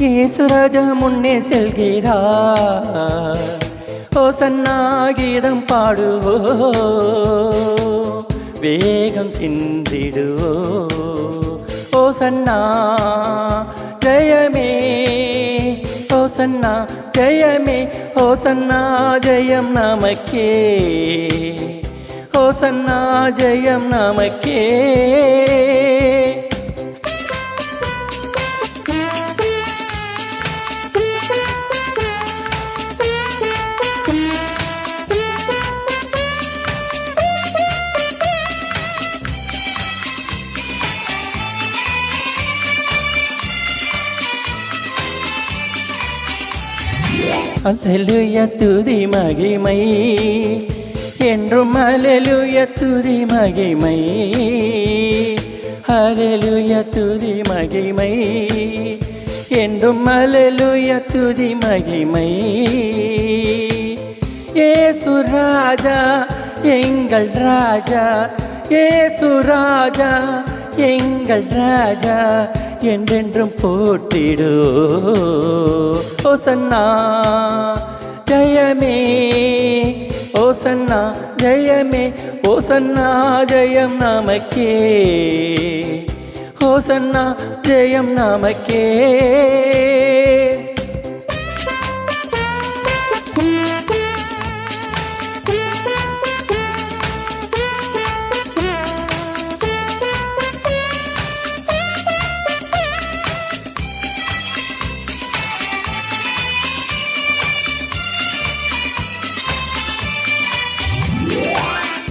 இயேசுராஜா முன்னே செல்கிறார். ஓசன்னா கீதம் பாடுவோ, வேகம் சிந்திடுவோ. ஓசன்னா ஜெயமே, ஓசன்னா ஜெயமே, ஓசன்னா ஜெயம் நமக்கே, ஓசன்னா ஜெயம் நமக்கே. அல்லேலூயா துதி மகிமை என்றும், அல்லேலூயா துதி மகிமை, அல்லேலூயா துதி மகிமை என்றும், அல்லேலூயா துதி மகிமை. இயேசு ராஜா எங்கள் ராஜா, இயேசு ராஜா எங்கள் ராஜா, என்றென்றும் போற்றிடு. ஓசன்னா ஜெயமே, ஓசன்னா ஜெயமே, ஓசன்னா ஜெயம் நமக்கே, ஓசன்னா ஜெயம் நமக்கே.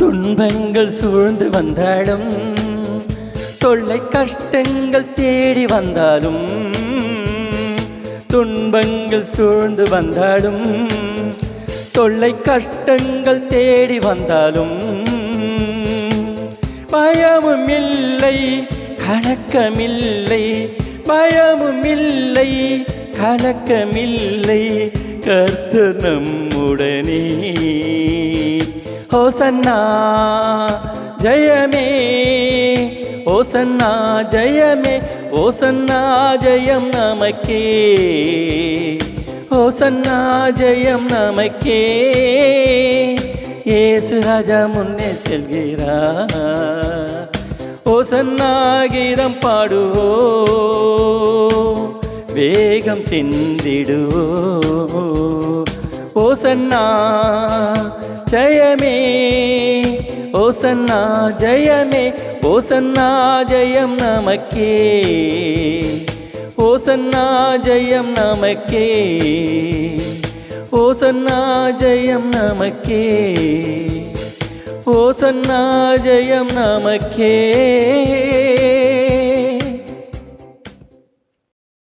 துன்பங்கள் சூழ்ந்து வந்தாலும், தொல்லை கஷ்டங்கள் தேடி வந்தாலும், துன்பங்கள் சூழ்ந்து வந்தாலும், தொல்லை கஷ்டங்கள் தேடி வந்தாலும், பயமும் இல்லை கலக்கமில்லை, பயமும் இல்லை கலக்கமில்லை, கர்த்தர் நம்முடனே. ஓசன்னா ஜெயமே, ஓசன்னா ஜெயமே, ஓசன்னா ஜெயம் நமக்கே, ஓசன்னா ஜெயம் நமக்கே. இயேசு ராஜா முன்னே செல்கிறார். ஓசன்னா கீதம் பாடுவோ, வேகம் சிந்திடுவோ. ஓசன்னா ஜெயமே, ஓசன்னா ஜெயமே, ஓசன்னா ஜெயம் நமக்கே, ஓசன்னா ஜெயம் நமக்கே, ஓசன்னா ஜெயம் நமக்கே, ஓசன்னா ஜெயம் நமக்கே.